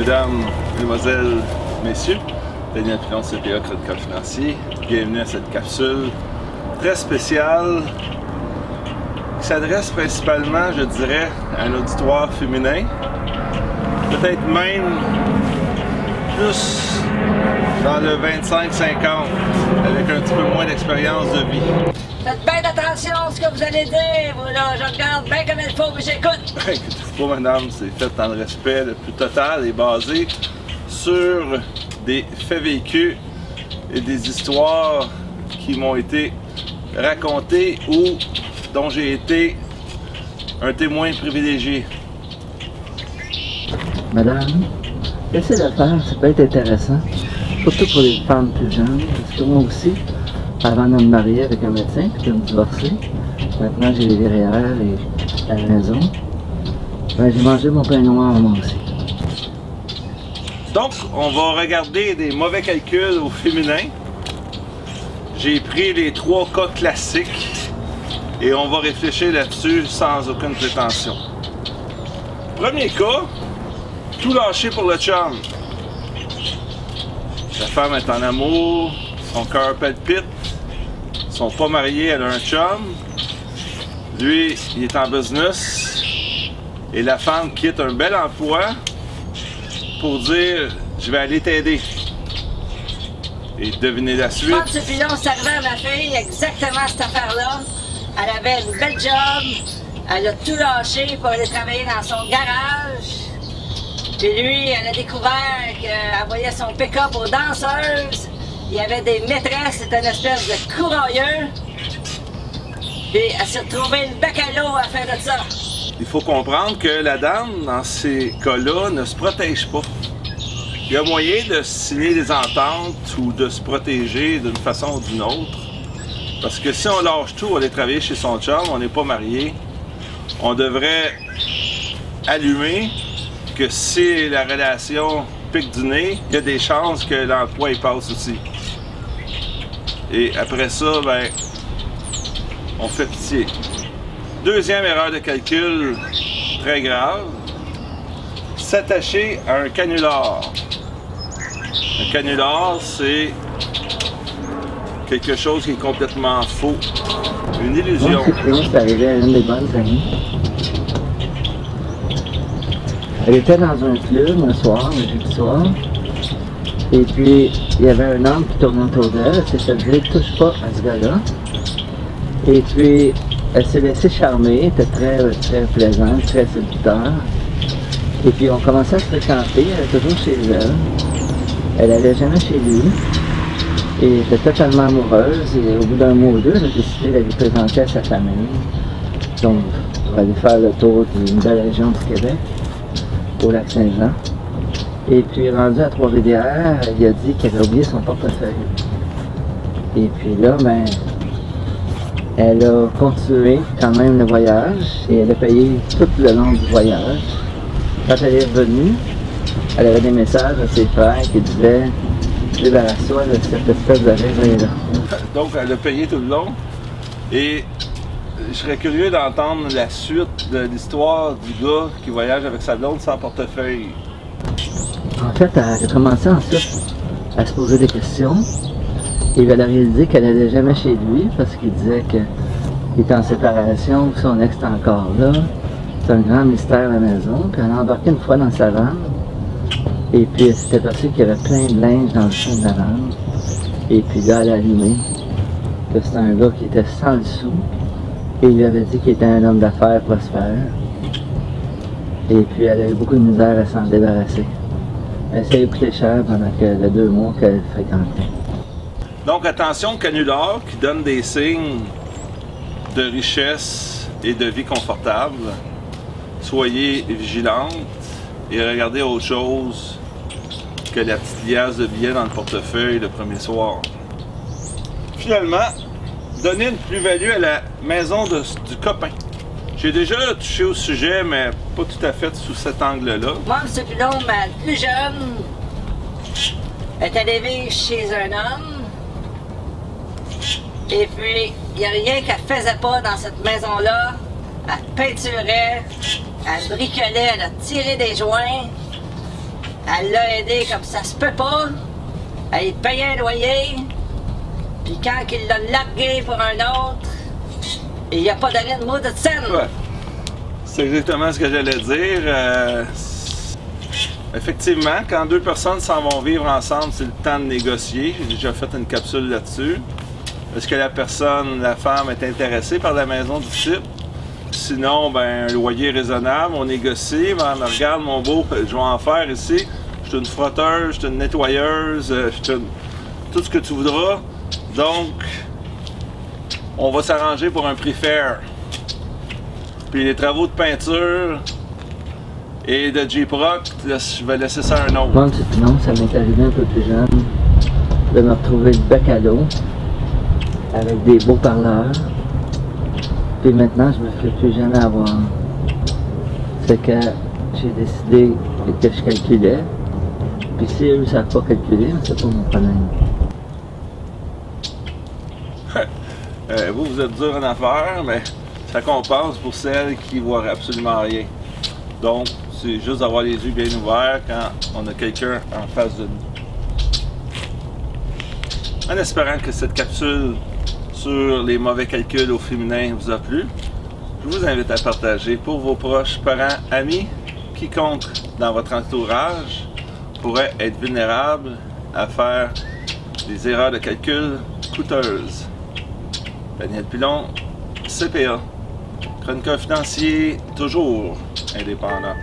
Mesdames, Mesdemoiselles, Messieurs, Daniel Pilon, CPA, Crédit Card Financier, bienvenue à cette capsule très spéciale qui s'adresse principalement, je dirais, à un auditoire féminin, peut-être même plus dans le 25-50, avec un petit peu moins d'expérience de vie. Faites bien attention à ce que vous allez dire, vous là, je regarde bien comme il faut, mais j'écoute. Écoutez-moi, madame, c'est fait dans le respect le plus total et basé sur des faits vécus et des histoires qui m'ont été racontées ou dont j'ai été un témoin privilégié. Madame, laissez le faire, ça peut être intéressant, surtout pour les femmes plus jeunes, parce que moi aussi, avant de me marier avec un médecin puis de me divorcer, maintenant j'ai les derrière et à la maison, ben, j'ai mangé mon pain noir moi aussi. Donc, on va regarder des mauvais calculs au féminin. J'ai pris les 3 cas classiques et on va réfléchir là-dessus sans aucune prétention. Premier cas, tout lâcher pour le chum. La femme est en amour, son cœur palpite, ils sont pas mariés, elle a un chum. Lui, il est en business et la femme quitte un bel emploi pour dire « je vais aller t'aider ». Et devinez la suite. Quand ce pilon, c'est arrivé à ma fille, exactement cette affaire-là. Elle avait une belle job, elle a tout lâché pour aller travailler dans son garage. Puis lui, elle a découvert qu'elle voyait son pick-up aux danseuses. Il y avait des maîtresses, c'était une espèce de courailleux. Puis elle s'est retrouvée le bec à l'eau à faire de ça. Il faut comprendre que la dame, dans ces cas-là, ne se protège pas. Il y a moyen de signer des ententes ou de se protéger d'une façon ou d'une autre. Parce que si on lâche tout, on aller travailler chez son chum, on n'est pas marié, on devrait allumer que si la relation pique du nez, il y a des chances que l'emploi y passe aussi. Et après ça, ben, on fait pitié. Deuxième erreur de calcul très grave, s'attacher à un canular. Un canular, c'est quelque chose qui est complètement faux, une illusion. Moi, c'est arrivé à une des bonnes amies. Elle était dans un club un soir, un jeudi soir, et puis il y avait un homme qui tournait autour d'elle, elle s'est dit « touche pas à ce gars-là ». Et puis elle s'est laissée charmer, elle était très plaisante, très séducteur. Et puis on commençait à se fréquenter, elle était toujours chez elle. Elle n'allait jamais chez lui. Et elle était totalement amoureuse. Et au bout d'un mois ou deux, elle a décidé de lui présenter à sa famille. Donc, on va aller faire le tour d'une belle région du Québec, au Lac-Saint-Jean. Et puis, rendu à Trois-Rivières, il a dit qu'elle avait oublié son portefeuille. Et puis là, ben, elle a continué quand même le voyage et elle a payé tout le long du voyage. Quand elle est revenue, elle avait des messages à ses frères qui disaient « débarrasse-toi de cette espèce de raisin-là ». Donc, elle a payé tout le long. Et je serais curieux d'entendre la suite de l'histoire du gars qui voyage avec sa blonde sans portefeuille. En fait, elle a commencé ensuite à se poser des questions. Et elle a réalisé qu'elle n'allait jamais chez lui parce qu'il disait qu'il était en séparation, que son ex était encore là. C'est un grand mystère à la maison. Puis elle a embarqué une fois dans sa vanne. Et puis elle s'était aperçue qu'il y avait plein de linge dans le fond de la vanne. Et puis là, elle a allumé que c'était un gars qui était sans le sou. Et il lui avait dit qu'il était un homme d'affaires prospère. Et puis elle a eu beaucoup de misère à s'en débarrasser. Elle s'est coûté cher pendant les 2 mois qu'elle fréquentait. Donc attention, canular qui donne des signes de richesse et de vie confortable. Soyez vigilantes et regardez autre chose que la petite liasse de billets dans le portefeuille le premier soir. Finalement, donner une plus-value à la maison du copain. J'ai déjà touché au sujet, mais pas tout à fait sous cet angle-là. Moi, M. Pilon, ma plus jeune, est allée vivre chez un homme. Et puis, il n'y a rien qu'elle faisait pas dans cette maison-là. Elle peinturait, elle bricolait, elle a tiré des joints. Elle l'a aidé comme ça se peut pas. Elle payait un loyer. Puis quand il l'a largué pour un autre, il n'y a pas donné de mot de scène. Ouais. C'est exactement ce que j'allais dire. Effectivement, quand deux personnes s'en vont vivre ensemble, c'est le temps de négocier. J'ai déjà fait une capsule là-dessus. Est-ce que la personne, la femme, est intéressée par la maison du type? Sinon, ben, un loyer raisonnable, on négocie. Ben, regarde mon beau, je vais en faire ici. Je suis une frotteuse, je suis une nettoyeuse, je suis tout ce que tu voudras. Donc, on va s'arranger pour un prix fair. Puis les travaux de peinture et de Jeep Rock, je vais laisser ça à un autre. Moi, non, ça m'est arrivé un peu plus jeune de me retrouver le bec à l'eau avec des beaux parleurs. Puis maintenant, je me ferai plus jamais avoir. C'est que j'ai décidé que je calculais. Puis si eux ne savent pas calculer, c'est pas mon problème. Vous êtes dur en affaires, mais ça compense pour celles qui ne voient absolument rien. Donc, c'est juste d'avoir les yeux bien ouverts quand on a quelqu'un en face de nous. En espérant que cette capsule sur les mauvais calculs au féminin vous a plu, je vous invite à partager pour vos proches, parents, amis, quiconque dans votre entourage pourrait être vulnérable à faire des erreurs de calcul coûteuses. Daniel Pilon, CPA, chroniqueur financier toujours indépendant.